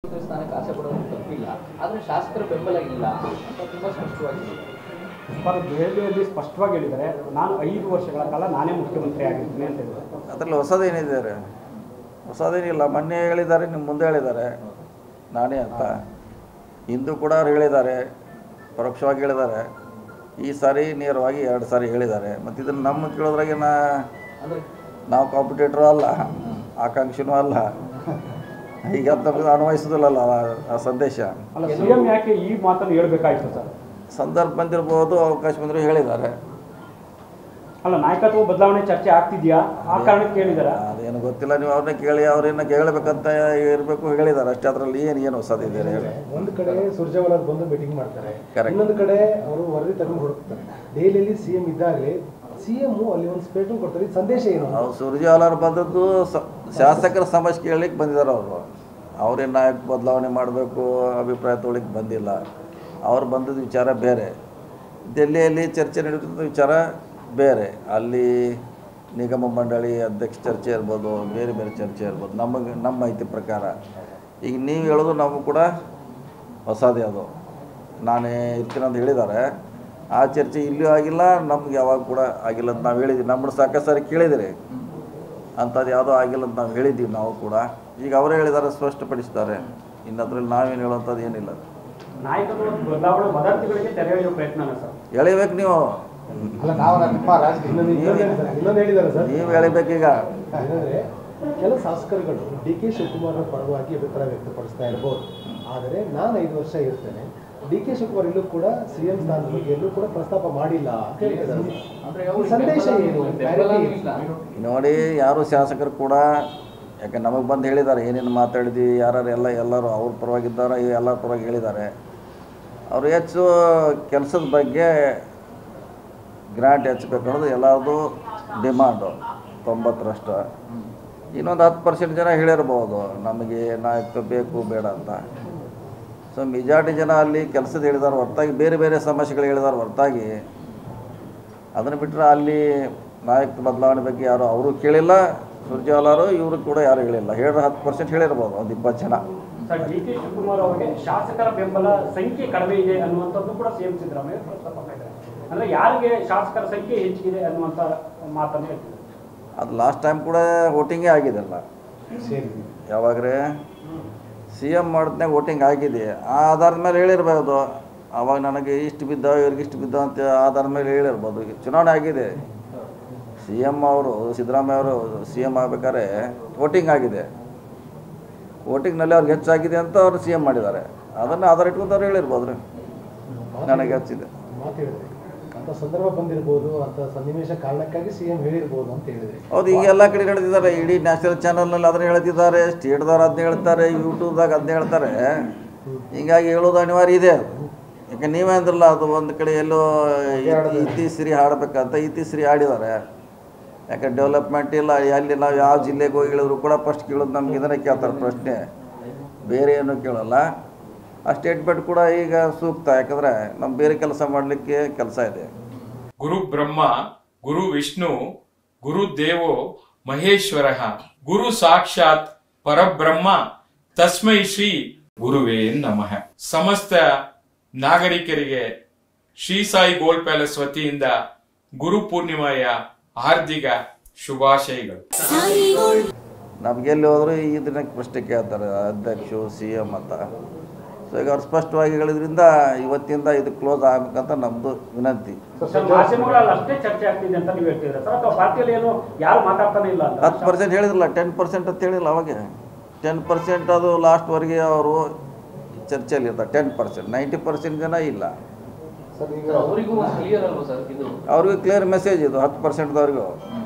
ಸ್ಥಾನಕ್ಕೆ ಆಸೆ ಪಡೋದು ತಪ್ಪಿಲ್ಲ, ಆದರೆ ಶಾಸಕರ ಬೆಂಬಲ ಇಲ್ಲ ಅಂತ ತುಂಬ ಸ್ಪಷ್ಟವಾಗಿದೆ. ದೆಹಲಿಯಲ್ಲಿ ಸ್ಪಷ್ಟವಾಗಿ ಹೇಳಿದ್ದಾರೆ, ನಾನು 5 ವರ್ಷಗಳ ಕಾಲ ನಾನೇ ಮುಖ್ಯಮಂತ್ರಿ ಆಗಿರ್ತೀನಿ ಅಂತ ಹೇಳಿದ್ದಾರೆ. ಅದರಲ್ಲಿ ಹೊಸದೇನಿದ್ದಾರೆ? ಹೊಸದೇನಿಲ್ಲ. ಮೊನ್ನೆ ಹೇಳಿದ್ದಾರೆ, ನಿಮ್ಮ ಮುಂದೆ ಹೇಳಿದ್ದಾರೆ ನಾನೇ ಅಂತ. ಹಿಂದೂ ಕೂಡ ಅವ್ರು ಹೇಳಿದ್ದಾರೆ, ಪರೋಕ್ಷವಾಗಿ ಹೇಳಿದ್ದಾರೆ. ಈ ಸಾರಿ ನೇರವಾಗಿ 2 ಸಾರಿ ಹೇಳಿದ್ದಾರೆ. ಮತ್ತು ಇದನ್ನು ನಮ್ಮ ಕೇಳೋದ್ರಾಗೆ ನಾವು ಕಾಂಪಿಟೇಟ್ರು ಅಲ್ಲ, ಆಕಾಂಕ್ಷಿನೂ ಅಲ್ಲ. ಈಗ ನಮಗೆ ಅನ್ವಯಿಸೋದಿಲ್ಲಲ್ಲ ಆ ಸಂದೇಶ. ಅಲ್ಲ, ಸಿಎಂ ಯಾಕೆ ಈ ಮಾತನ್ನು ಹೇಳಬೇಕಾಯ್ತು ಸರ್? ಸಂದರ್ಭ ಬಂದಿರ್ಬೋದು, ಅವಕಾಶ ಬಂದರೂ ಹೇಳಿದ್ದಾರೆ. ಅಲ್ಲ, ನಾಯಕತ್ವ ಬದಲಾವಣೆ ಚರ್ಚೆ ಆಗ್ತಿದೆಯಾ, ಆ ಕಾರಣಕ್ಕೆ ಹೇಳಿದಾರ? ಅದೇನು ಗೊತ್ತಿಲ್ಲ, ನೀವು ಅವ್ರನ್ನ ಕೇಳಿ, ಅವ್ರನ್ನ ಕೇಳಬೇಕಂತ ಇರಬೇಕು, ಹೇಳಿದ್ದಾರೆ ಅಷ್ಟೇ. ಅದರಲ್ಲಿ ಏನು ಹೊಸದಿದೆ ಹೇಳಿ. ಒಂದು ಕಡೆ ಸುರ್ಜೇವಾಲಾ ಬಂದು ಮೀಟಿಂಗ್ ಮಾಡ್ತಾರೆ, ಇನ್ನೊಂದು ಕಡೆ ಅವರು ವರದಿ ತಗೊಂಡು ಹುಡುಕ್ತಾರೆ. ದೆಹಲಿಯಲ್ಲಿ ಸಿಎಂ ಇದ್ದಾಗಲೇ ಸಿಎಂ ಅಲ್ಲಿ ಒಂದು ಸ್ಟೇಟ್ಮೆಂಟ್ ಕೊಡ್ತಾರೆ. ಸಂದೇಶ ಏನು? ಅವ್ರು ಸುರ್ಜೇವಾಲಾ ಬಂದದ್ದು ಶಾಸಕರ ಸಮಸ್ಯೆ ಕೇಳಲಿಕ್ಕೆ ಬಂದಿದ್ದಾರೆ. ಅವ್ರೇನು ನಾಯಕ ಬದಲಾವಣೆ ಮಾಡಬೇಕು ಅಭಿಪ್ರಾಯ ತೊಗೊಳಿಕ್ಕೆ ಬಂದಿಲ್ಲ. ಅವ್ರು ಬಂದದ್ದು ವಿಚಾರ ಬೇರೆ, ದೆಹಲಿಯಲ್ಲಿ ಚರ್ಚೆ ನಡೀತಿದ್ದ ವಿಚಾರ ಬೇರೆ. ಅಲ್ಲಿ ನಿಗಮ ಮಂಡಳಿ ಅಧ್ಯಕ್ಷ ಚರ್ಚೆ ಇರ್ಬೋದು, ಬೇರೆ ಬೇರೆ ಚರ್ಚೆ ಇರ್ಬೋದು. ನಮ್ಮ ಮಾಹಿತಿ ಪ್ರಕಾರ ಈಗ ನೀವು ಹೇಳೋದು ನಮಗೂ ಕೂಡ ಹೊಸದೇ. ಅದು ನಾನೇ ಇರ್ತೀನಿ ಅಂತ ಹೇಳಿದ್ದಾರೆ. ಆ ಚರ್ಚೆ ಇಲ್ಲಿಯೂ ಆಗಿಲ್ಲ, ನಮ್ಗೆ ಯಾವಾಗ ಕೂಡ ಆಗಿಲ್ಲ ಅಂತ ನಾವು ಹೇಳಿದ್ವಿ. ನಮ್ಮನ್ನು ಸಾಕಷ್ಟು ಸಾರಿ ಕೇಳಿದಿರಿ, ಅಂಥದ್ದು ಯಾವುದೋ ಆಗಿಲ್ಲ ಅಂತ ನಾವು ಹೇಳಿದ್ದೀವಿ ನಾವು ಕೂಡ. ಈಗ ಅವರೇ ಹೇಳಿದ್ದಾರೆ, ಸ್ಪಷ್ಟಪಡಿಸಿದ್ದಾರೆ. ಇನ್ನು ಅದರಲ್ಲಿ ನಾವೇನು ಹೇಳೋಂಥದ್ದು ಏನಿಲ್ಲ. ನಾಯಕತ್ವ ಬದಲಾವಣೆ ವದಂತಿಗಳಿಗೆ ತೆರೆ ಎಳೆಯುವ ಪ್ರಯತ್ನ ಸರ್ ಎಳಿಬೇಕು ನೀವು. ನೀವು ಎಳಿಬೇಕೀಗ. ಏನಂದ್ರೆ ಕೆಲ ಶಾಸಕರುಗಳು ಡಿ.ಕೆ. ಶಿವಕುಮಾರ್ ಪರವಾಗಿ ಅಭಿಪ್ರಾಯ ವ್ಯಕ್ತಪಡಿಸ್ತಾ ಇರಬಹುದು. ಆದರೆ ನಾನು 5 ವರ್ಷ ಇರ್ತೇನೆ, ಡಿ.ಕೆ. ಶಿವಕುಮಾರ್ ಇಲ್ಲೂ ಕೂಡ ಸಿಎಂ ಸ್ಥಾನದ ಬಗ್ಗೆ ಎಲ್ಲೂ ಕೂಡ ಪ್ರಸ್ತಾಪ ಮಾಡಿಲ್ಲ ಅಂತ ಹೇಳಿದ್ದಾರೆ. ಸಂದೇಶ ಏನು? ನೋಡಿ, ಯಾರು ಶಾಸಕರು ಕೂಡ, ಯಾಕೆ ನಮಗೆ ಬಂದು ಹೇಳಿದ್ದಾರೆ ಏನೇನು ಮಾತಾಡಿದ್ವಿ, ಎಲ್ಲರೂ ಅವ್ರ ಪರವಾಗಿದ್ದಾರೆ, ಎಲ್ಲರ ಪರವಾಗಿ ಹೇಳಿದ್ದಾರೆ. ಅವರು ಹೆಚ್ಚು ಕೆಲಸದ ಬಗ್ಗೆ ಗ್ರಾಂಟ್ ಹೆಚ್ಚಬೇಕು ಅನ್ನೋದು ಎಲ್ಲರದು ಡಿಮಾಂಡು, 90ರಷ್ಟು. ಇನ್ನೊಂದು 10% ಜನ ಹೇಳಿರ್ಬೋದು ನಮಗೆ ನಾಯಕ ಬೇಕು ಬೇಡ ಅಂತ. ಸೊ ಮೆಜಾರಿಟಿ ಜನ ಅಲ್ಲಿ ಕೆಲಸದ ಹೇಳಿದಾರೆ ಹೊರತಾಗಿ, ಬೇರೆ ಬೇರೆ ಸಮಸ್ಯೆಗಳು ಹೇಳಿದಾರೆ ಹೊರತಾಗಿ. ಅದನ್ನು ಬಿಟ್ಟರೆ ಅಲ್ಲಿ ನಾಯಕ ಬದಲಾವಣೆ ಬಗ್ಗೆ ಯಾರು ಅವರು ಕೇಳಿಲ್ಲ. ಸುರ್ಜೇವಾಲಾರು ಇವರು ಕೂಡ ಯಾರು ಹೇಳಿಲ್ಲ. 10% ಹೇಳಿರ್ಬೋದು, ಒಂದು 20 ಜನ. ಸರ್, ಡಿ.ಕೆ. ಶಿವಕುಮಾರ್ ಅವರಿಗೆ ಶಾಸಕರ ಬೆಂಬಲ ಸಂಖ್ಯೆ ಕಡಿಮೆ ಇದೆ ಅನ್ನುವಂಥದ್ದು ಕೂಡ ಸಿಎಂ ಸಿದ್ದರಾಮಯ್ಯ ಪ್ರಸ್ತಾಪ ಮಾಡಿದ್ದಾರೆ. ಅಂದರೆ ಯಾರಿಗೆ ಶಾಸಕರ ಸಂಖ್ಯೆ ಹೆಚ್ಚಿಗಿದೆ ಅನ್ನುವಂಥ ಮಾತನ್ನು ಹೇಳ್ತಿದ್ದಾರೆ. ಅದು ಲಾಸ್ಟ್ ಟೈಮ್ ಕೂಡ ವೋಟಿಂಗೇ ಆಗಿದೆಲ್ಲ. ಯಾವಾಗ್ರೆ CM ಮಾಡಿದ್ನಾಗ ವೋಟಿಂಗ್ ಆಗಿದೆ. ಆ ಆಧಾರದ ಮೇಲೆ ಹೇಳಿರ್ಬೋದು, ಅವಾಗ ನನಗೆ ಇಷ್ಟು ಬಿದ್ದಾವ, ಇವ್ರಿಗೆ ಇಷ್ಟು ಬಿದ್ದಾವ ಅಂತ ಆಧಾರದ ಮೇಲೆ ಹೇಳಿರ್ಬೋದು. ಈಗ ಚುನಾವಣೆ ಆಗಿದೆ, CM ಅವರು ಸಿದ್ದರಾಮಯ್ಯ ಅವರು CM ಆಗಬೇಕಾದ್ರೆ ವೋಟಿಂಗ್ ಆಗಿದೆ. ವೋಟಿಂಗ್ನಲ್ಲಿ ಅವ್ರಿಗೆ ಹೆಚ್ಚಾಗಿದೆ ಅಂತ ಅವರು CM ಮಾಡಿದ್ದಾರೆ. ಅದನ್ನು ಆಧಾರ ಇಟ್ಕೊಂಡು ಅವ್ರು ಹೇಳಿರ್ಬೋದು ರೀ, ನನಗೆ ಹೆಚ್ಚಿದೆ ಅಂತ ಸಂದರ್ಭ ಬಂದಿರ್ಬೋದು, ಅಂತ ಸನ್ನಿವೇಶ ಕಾರಣಕ್ಕಾಗಿ ಸಿಎಂ ಹೇಳಿರ್ಬೋದು ಅಂತ ಹೇಳಿದ್ರೆ. ಹೌದು, ಈಗ ಎಲ್ಲ ಕಡೆ ಹೇಳ್ತಿದ್ದಾರೆ. ಇಡೀ ನ್ಯಾಷನಲ್ ಚಾನಲ್ನಲ್ಲಿ ಅದನ್ನ ಹೇಳ್ತಿದ್ದಾರೆ, ಸ್ಟೇಟ್ದವ್ರು ಅದನ್ನ ಹೇಳ್ತಾರೆ, ಯೂಟ್ಯೂಬ್ದಾಗ ಅದನ್ನ ಹೇಳ್ತಾರೆ. ಹೀಗಾಗಿ ಹೇಳೋದು ಅನಿವಾರ್ಯ ಇದೆ. ಯಾಕೆ ನೀವೇ ಅಂದ್ರಲ್ಲ, ಅದು ಒಂದು ಕಡೆ ಎಲ್ಲೋ ಇತ್ತೀಶ್ರೀ ಹಾಡಬೇಕಂತ ಇತ್ತೀಶ್ರೀ ಹಾಡಿದ್ದಾರೆ. ಯಾಕೆ ಡೆವಲಪ್ಮೆಂಟ್ ಇಲ್ಲ. ಅಲ್ಲಿ ನಾವು ಯಾವ ಜಿಲ್ಲೆಗೆ ಹೋಗಿ ಹೇಳಿದ್ರು ಕೂಡ ಫಸ್ಟ್ ಕೇಳೋದು ನಮ್ಗೆ ಇದನ್ನೇ ಕೇಳ್ತಾರೆ ಪ್ರಶ್ನೆ, ಬೇರೆ ಏನೂ ಕೇಳೋಲ್ಲ. ಆ ಸ್ಟೇಟ್ಮೆಂಟ್ ಕೂಡ ಈಗ ಸೂಕ್ತ, ಯಾಕಂದರೆ ನಮ್ಮ ಬೇರೆ ಕೆಲಸ ಮಾಡಲಿಕ್ಕೆ ಕೆಲಸ ಇದೆ. ಗುರು ಬ್ರಹ್ಮ ಗುರು ವಿಷ್ಣು ಗುರು ದೇವೋ ಮಹೇಶ್ವರ ಗುರು ಸಾಕ್ಷಾತ್ ಪರಬ್ರಹ್ಮ ತಸ್ಮೈ ಶ್ರೀ ಗುರುವೇ ನಮಃ. ಸಮಸ್ತ ನಾಗರಿಕರಿಗೆ ಶ್ರೀ ಸಾಯಿ ಗೋಲ್ಡ್ ಪ್ಯಾಲೇಸ್ ವತಿಯಿಂದ ಗುರು ಪೂರ್ಣಿಮೆಯ ಹಾರ್ದಿಕ ಶುಭಾಶಯಗಳು. ನಮಗೆಲ್ಲಿ ಹೋದರೂ ಇದನ್ನ ಪ್ರಶ್ನೆ ಕೇಳ್ತಾರೆ, ಅಧ್ಯಕ್ಷರು CM ಅಂತ. ಸೊ ಈಗ ಅವ್ರು ಸ್ಪಷ್ಟವಾಗಿ ಹೇಳಿದ್ರಿಂದ ಇವತ್ತಿಂದ ಇದು ಕ್ಲೋಸ್ ಆಗಬೇಕಂತ ನಮ್ಮದು ವಿನಂತಿ. ಮಾಧ್ಯಮಗಳಲ್ಲಿ ಅಷ್ಟೇ ಚರ್ಚೆ ಆಗ್ತಿದೆ ಅಂತ ನೀವು ಹೇಳ್ತಿದ್ರೆ ಸರ್, ಅಥವಾ ಪಾರ್ಟಿಯಲ್ಲಿ ಏನು ಯಾರು ಮಾತಾಡ್ತಾನೆ ಇಲ್ಲ ಅಂತ? 10% ಹೇಳಿದ್ರಲ್ಲ, 10% ಅಂತ ಹೇಳಿಲ್ಲ ಅವಾಗ. 10% ಅದು ಲಾಸ್ಟ್ವರೆಗೆ ಅವರು ಚರ್ಚೆಯಲ್ಲಿ ಇರ್ತಾರೆ. 10%, 90% ಜನ ಇಲ್ಲ. ಅವ್ರಿಗೂ ಕ್ಲಿಯರ್ ಮೆಸೇಜ್ ಇದು, 10%ದವ್ರಿಗೂ.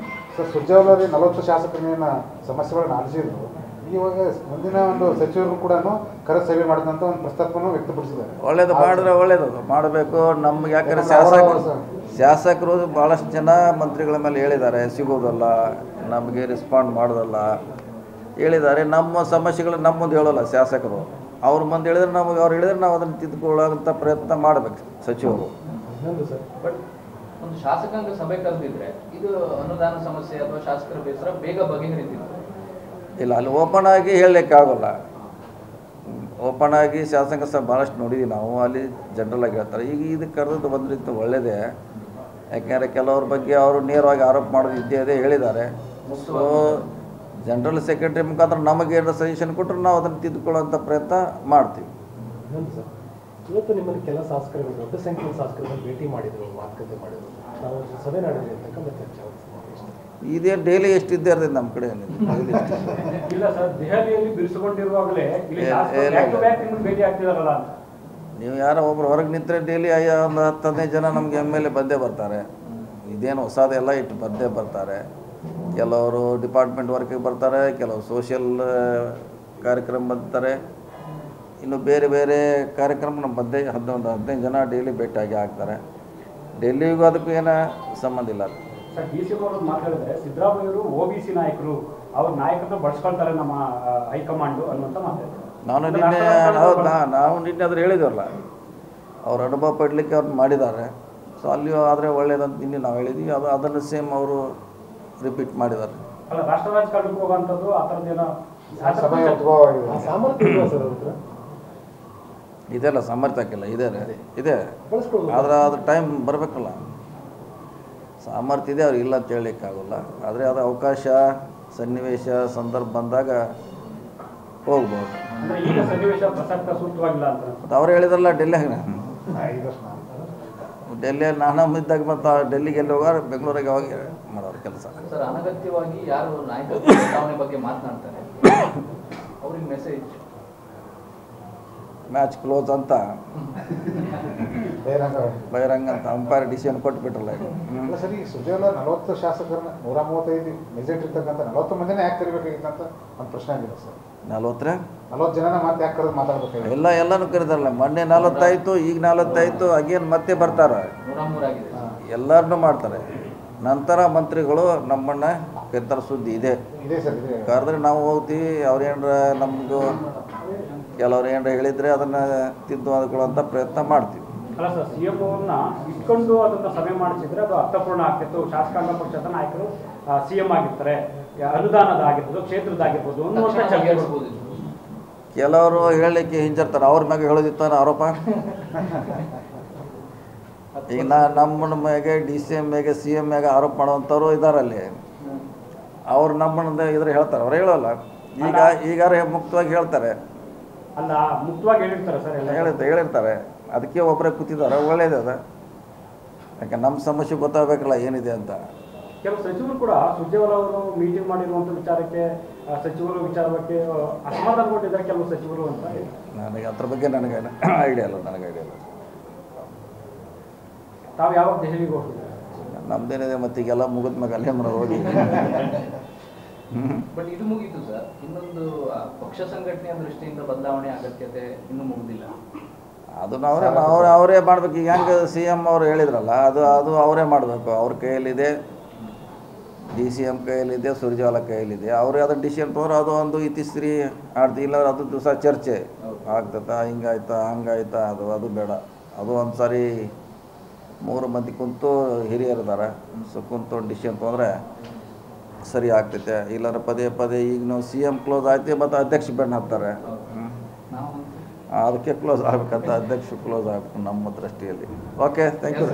ಸರ್, ಸುರ್ಜೇವಾಲಾ 40 ಶಾಸಕರನ್ನ ಸಮಸ್ಯೆಗಳನ್ನ ಆಲಿಸಿದ್ರು. ಇವಾಗ ಮುಂದಿನ ಒಂದು ಸಚಿವರು ಕೂಡ ಕರೆ ಸೇವೆ ಮಾಡಿದಂಥ ಒಂದು ಪ್ರಸ್ತಾಪವನ್ನು ವ್ಯಕ್ತಪಡಿಸಿದ್ದಾರೆ. ಒಳ್ಳೇದು ಮಾಡಿದ್ರೆ ಒಳ್ಳೇದು ಮಾಡಬೇಕು. ನಮ್ಗೆ ಯಾಕಂದರೆ ಶಾಸಕರು ಭಾಳಷ್ಟು ಜನ ಮಂತ್ರಿಗಳ ಮೇಲೆ ಹೇಳಿದ್ದಾರೆ, ಸಿಗೋದಲ್ಲ, ನಮಗೆ ರೆಸ್ಪಾಂಡ್ ಮಾಡೋದಲ್ಲ ಹೇಳಿದ್ದಾರೆ. ನಮ್ಮ ಸಮಸ್ಯೆಗಳು ನಮ್ಮ ಮುಂದೆ ಹೇಳೋಲ್ಲ ಶಾಸಕರು. ಅವ್ರ ಮುಂದೆ ಹೇಳಿದ್ರೆ ನಮಗೆ, ಅವ್ರು ಹೇಳಿದ್ರೆ ನಾವು ಅದನ್ನು ತಿದ್ದುಕೊಳ್ಳೋಂಥ ಪ್ರಯತ್ನ ಮಾಡಬೇಕು ಸಚಿವರು. ಬಟ್ ಒಂದು ಶಾಸಕಾಂಗ ಸಭೆ ಕರೆದಿದ್ರೆ ಇದು ಅನುದಾನ ಸಮಸ್ಯೆ ಅಥವಾ ಶಾಸಕರ ಬೇಸರ ಬೇಗ ಬಗೆಹರಿತಿತ್ತು. ಇಲ್ಲ, ಅಲ್ಲಿ ಓಪನ್ ಆಗಿ ಹೇಳಲಿಕ್ಕಾಗಲ್ಲ. ಓಪನ್ ಆಗಿ ಶಾಸಕಾಂಗ ಸಭೆ ಭಾಳಷ್ಟು ನೋಡಿದ್ವಿ ನಾವು, ಅಲ್ಲಿ ಜನರಲಾಗಿ ಹೇಳ್ತಾರೆ. ಈಗ ಇದಕ್ಕೆ ಕರೆದದ್ದು ಒಂದು ರೀತಿ ಒಳ್ಳೆಯದೇ, ಯಾಕೆಂದರೆ ಕೆಲವ್ರ ಬಗ್ಗೆ ಅವರು ನೇರವಾಗಿ ಆರೋಪ ಮಾಡೋದು ಇದ್ದೇ ಹೇಳಿದ್ದಾರೆ. ಸೊ ಜನರಲ್ ಸೆಕ್ರೆಟರಿ ಮುಖಾಂತರ ನಮಗೇನು ಸಜೆಷನ್ ಕೊಟ್ಟರು ನಾವು ಅದನ್ನು ತಿದ್ದುಕೊಳ್ಳೋಂಥ ಪ್ರಯತ್ನ ಮಾಡ್ತೀವಿ. ಸರ್, ಇವತ್ತು ನಿಮ್ಮಲ್ಲಿ ಕೆಲ ಶಾಸಕರುಗಳು, ದೊಡ್ಡ ಸಂಖ್ಯೆಯ ಶಾಸಕರುಗಳು ಭೇಟಿ ಮಾಡಿದರು, ಮಾತುಕತೆ ಮಾಡಿದರು, ನಾವು ಸಭೆ ನಡೆದಿದೆ ಅಂತಕ್ಕಂಥ ಚರ್ಚೆ ಆಗುತ್ತೆ. ಇದೇನು ಡೈಲಿ ಎಷ್ಟಿದ್ದೇ ಇರ್ತದೆ ನಮ್ಮ ಕಡೆ ಇಲ್ಲ ಸರ್, ದೆಹಲಿಯಲ್ಲಿ ಬಿರುಸುಗೊಂಡಿರುವಾಗಲೇ ಇಲ್ಲಿ ಶಾಸಕರು back to back ನಿಮ್ಮನ್ನು ಭೇಟಿ ಆಗ್ತಿದಾರಲ್ಲ ಅಂತ. ನೀವು ಯಾರೋ ಒಬ್ರು ಹೊರಗೆ ನಿಂತರೆ ಡೈಲಿ ಒಂದು 10-15 ಜನ ನಮಗೆ MLA ಬಂದೇ ಬರ್ತಾರೆ. ಇದೇನು ಹೊಸದೆಲ್ಲ ಇಟ್ಟು ಬಂದೇ ಬರ್ತಾರೆ. ಕೆಲವರು ಡಿಪಾರ್ಟ್ಮೆಂಟ್ ವರ್ಕಿಗೆ ಬರ್ತಾರೆ, ಕೆಲವರು ಸೋಷಿಯಲ್ ಕಾರ್ಯಕ್ರಮ ಬರ್ತಾರೆ, ಇನ್ನು ಬೇರೆ ಬೇರೆ ಕಾರ್ಯಕ್ರಮ ನಮ್ಮ 15 ಜನ ಡೈಲಿ ಭೇಟಿಯಾಗಿ ಆಗ್ತಾರೆ. ಡೆಲ್ಲಿಗೂ ಅದಕ್ಕೂ ಏನೋ ಸಂಬಂಧ ಇಲ್ಲ. ಸರ್, ಡಿ ಸಿ ಅವರು ಮಾತಾಡಿದ್ರೆ ಸಿದ್ದರಾಮಯ್ಯವರು OBC ನಾಯಕರು, ಅವ್ರ ನಾಯಕರನ್ನ ಬಳಸ್ಕೊಳ್ತಾರೆ ನಮ್ಮ ಹೈಕಮಾಂಡು ಅನ್ನುವಂಥ ಮಾತಾಡ್ತಾರೆ. ನಾವು ನಿನ್ನೆ ಅದ್ರ ಹೇಳಿದ್ವಲ್ಲ, ಅವ್ರ ಅನುಭವ ಪಡಲಿಕ್ಕೆ ಅವ್ರು ಮಾಡಿದ್ದಾರೆ. ಸೊ ಅಲ್ಲಿಯೂ ಆದರೆ ಒಳ್ಳೇದಂತ ನಿನ್ನೆ ನಾವು ಹೇಳಿದ್ವಿ, ಅದನ್ನು ಸೇಮ್ ಅವರು ರಿಪೀಟ್ ಮಾಡಿದ್ದಾರೆ. ಅಲ್ಲ, ರಾಷ್ಟ್ರ ರಾಜಕಾರಣಕ್ಕೆ ಹೋಗುವಂಥದ್ದು ಆ ಥರದ್ದೇನೋ ಸಾಮರ್ಥ್ಯ ಇದೆಯಾ ಸರ್ ಅವ್ರ ಹತ್ರ? ಇದೆಲ್ಲ ಸಾಮರ್ಥ್ಯಕ್ಕಿಲ್ಲ, ಇದೆ ಆದರೆ ಅದ್ರ ಟೈಮ್ ಬರಬೇಕಲ್ಲ. ಸಾಮರ್ಥ್ಯ ಇದೆ, ಅವ್ರಿಗೆ ಇಲ್ಲ ಅಂತ ಹೇಳಲಿಕ್ಕಾಗಲ್ಲ. ಆದರೆ ಅದು ಅವಕಾಶ, ಸನ್ನಿವೇಶ, ಸಂದರ್ಭ ಬಂದಾಗ ಹೋಗ್ಬೋದು. ಈಗ ಸನ್ನಿವೇಶ ಪ್ರಸಕ್ತ ಸೂಕ್ತವಾಗಿಲ್ಲ ಅಂತ ಮತ್ತು ಅವ್ರು ಹೇಳಿದ್ರಲ್ಲ ಡೆಲ್ಲಿಯಾಗ, ಡೆಲ್ಲಿಯಲ್ಲಿ ನಾನು ಇದ್ದಾಗ ಮತ್ತು ಡೆಲ್ಲಿಗೆ ಎಲ್ಲಿ ಹೋಗಾರ ಬೆಂಗಳೂರಿಗೆ ಹೋಗಿ ಮಾಡೋರು ಕೆಲಸ. ಸರ್, ಅನಗತ್ಯವಾಗಿ ಯಾರು ನಾಯಕರ ಬದಲಾವಣೆ ಬಗ್ಗೆ ಮಾತನಾಡ್ತಾರೆ ಅವ್ರಿಗೆ ಮೆಸೇಜ್ ಮ್ಯಾಚ್ ಕ್ಲೋಸ್ ಅಂತ ಬಹಿರಂಗ ಅಂತ ಅಂಪೈರ್ ಡಿಸಿಷನ್ ಕೊಟ್ಬಿಟ್ರಲ್ಲ. ಸರಿ, ಸುಜಾಲ 40 ಶಾಸಕರನ್ನ 135 ಮೆಜಾರಿಟಿ ಇರ್ತಕ್ಕಂಥ 40 ಮಂದಿನೇ ಯಾಕೆ ಕರಿಬೇಕಾಗಿತ್ತು ಅಂತ ಒಂದು ಪ್ರಶ್ನೆ ಆಗಿದೆ ಸರ್. 40 ಜನನ ಮತ್ತೆ ಯಾಕೆ ಕರೆದು ಮಾತಾಡ್ಬೇಕಾಗಿತ್ತು? ಎಲ್ಲನೂ ಕರೀತಾರಲ್ಲ. ಮೊನ್ನೆ 40 ಆಯಿತು, ಈಗ 40 ಆಯಿತು, ಅಗೇನ್ ಮತ್ತೆ ಬರ್ತಾರೆ, 103 ಆಗಿದೆ. ಎಲ್ಲರನ್ನೂ ಮಾಡ್ತಾರೆ. ನಂತರ ಮಂತ್ರಿಗಳು ನಮ್ಮನ್ನು ಕರೀತಾರ ಸುದ್ದಿ ಇದೆ ಸರ್. ಕರೆದ್ರೆ ನಾವು ಹೋಗ್ತೀವಿ. ಅವ್ರೇನ್ರ ನಮಗೂ ಕೆಲವ್ರು ಏನಾರ ಹೇಳಿದರೆ ಅದನ್ನು ತಿದ್ದುಕೊಳ್ಳುವಂಥ ಪ್ರಯತ್ನ ಮಾಡ್ತೀವಿ. ಅಲ್ಲ ಸರ್, CM ಅವ್ರನ್ನ ಇಟ್ಕೊಂಡು ಅದನ್ನು ಸಭೆ ಮಾಡಿಸಿದ್ರೆ ಅದು ಅರ್ಥಪೂರ್ಣ ಆಗ್ತಿತ್ತು. ಶಾಸಕಾಂಗ ಪಕ್ಷದ ನಾಯಕರು CM ಆಗಿರ್ತಾರೆ, ಅನುದಾನದಾಗಿರ್ಬೋದು, ಕ್ಷೇತ್ರದಾಗಿರ್ಬೋದು ಅನ್ನುವಂಥ ಚರ್ಚೆ. ಕೆಲವರು ಹೇಳಲಿಕ್ಕೆ ಹಿಂಜರ್ತಾರೆ, ಅವ್ರ ಮ್ಯಾಗೆ ಹೇಳೋದಿತ್ತಾನ ಆರೋಪ. ಈಗ ನಮ್ಮ ಮ್ಯಾಗೆ DCM ಮ್ಯಾಗೆ CM ಮ್ಯಾಗೆ ಆರೋಪ ಮಾಡುವಂಥವ್ರು ಇದ್ದಾರಲ್ಲಿ. ಅವ್ರು ನಮ್ಮನ್ನ ಇದ್ರೆ ಹೇಳ್ತಾರೆ, ಅವ್ರು ಹೇಳೋಲ್ಲ. ಈಗಾರ ಮುಕ್ತವಾಗಿ ಹೇಳ್ತಾರೆ. ಅಲ್ಲ, ಮುಕ್ತವಾಗಿ ಹೇಳಿರ್ತಾರೆ ಸರ್, ಎಲ್ಲ ಹೇಳಿರ್ತಾರೆ. ಅದಕ್ಕೆ ಒಬ್ಬರೇ ಕೂತಿದ್ದಾರೆ, ಒಳ್ಳೇದು ಅದ. ಯಾಕೆ ನಮ್ಮ ಸಮಸ್ಯೆ ಗೊತ್ತಾಗಬೇಕಲ್ಲ ಏನಿದೆ ಅಂತ. ಕೆಲವು ಸಚಿವರು ಕೂಡ ಸುರ್ಜೇವಾಲಾ ಅವರು ಮೀಟಿಂಗ್ ಮಾಡಿರುವಂಥ ವಿಚಾರಕ್ಕೆ ಸಚಿವರು ವಿಚಾರಕ್ಕೆ ಅಸಮಾಧಾನಗೊಂಡಿದ್ದಾರೆ ಕೆಲವು ಸಚಿವರು ಅಂತ. ನನಗೆ ಅದ್ರ ಬಗ್ಗೆ ನನಗೆ ಐಡಿಯಾ ಇಲ್ಲ. ತಾವು ಯಾವಾಗ ದೆಹಲಿಗೆ ಹೋಗ್ತಿದ್ದಾರೆ? ನಮ್ದೇನಿದೆ, ಮತ್ತೀಗೆಲ್ಲ ಮುಗಿದ ಮ್ಯಾಗ ಅಲ್ಲೇ ಮರ ಹೋಗಿ. ಬಟ್ ಇದು ಮುಗೀತು ಸರ್, ಇನ್ನೊಂದು ಪಕ್ಷ ಸಂಘಟನೆಯ ದೃಷ್ಟಿಯಿಂದ ಬದಲಾವಣೆ ಅಗತ್ಯತೆ ಇನ್ನೂ ಮುಗಿದಿಲ್ಲ. ಅದನ್ನು ಅವರೇ ಮಾಡ್ಬೇಕು. ಈಗ ಹೆಂಗೆ CM ಅವರು ಹೇಳಿದ್ರಲ್ಲ, ಅದು ಅವರೇ ಮಾಡಬೇಕು. ಅವ್ರ ಕೈಯಲ್ಲಿದೆ, DCM ಕೈಯಲ್ಲಿದೆ, ಸುರ್ಜೇವಾಲಾ ಕೈಯಲ್ಲಿದೆ. ಅವರೇ ಅದನ್ನು ಡಿಸಿಷನ್ ತೊಗೊಂಡ್ರೆ ಅದು ಒಂದು ಇತಿಶ್ರೀ ಆಡ್ತಿ. ಇಲ್ಲ ಅದು ದಿವಸ ಚರ್ಚೆ ಆಗ್ತದ, ಹಿಂಗಾಯ್ತಾ ಹಂಗಾಯ್ತಾ, ಅದು ಬೇಡ. ಅದು ಒಂದು ಸಾರಿ 3 ಮಂದಿ ಕುಂತು ಹಿರಿಯರಿದ್ದಾರೆ, ಸೊ ಕುಂತು ಡಿಸಿಷನ್ ತೊಗೊಂಡ್ರೆ ಸರಿ ಆಗ್ತೈತೆ. ಇಲ್ಲಾಂದ್ರೆ ಪದೇ ಈಗ ನಾವು CM ಕ್ಲೋಸ್ ಆಯ್ತು, ಮತ್ತು ಅಧ್ಯಕ್ಷ ಬೆನ್ನು ಹಾಕ್ತಾರೆ. ಅದಕ್ಕೆ ಕ್ಲೋಸ್ ಆಗ್ಬೇಕಂತ ಅಧ್ಯಕ್ಷ ಕ್ಲೋಸ್ ಆಗಬೇಕು ನಮ್ಮ ದೃಷ್ಟಿಯಲ್ಲಿ. Okay, thank you.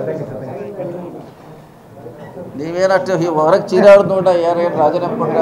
ನೀವೇನಷ್ಟು ಹೊರಗೆ ಚೀರಾಡ್ದು ನೋಡ, ಯಾರೇನು ರಾಜೀನಾಮೆ ಕೊಟ್ಟರೆ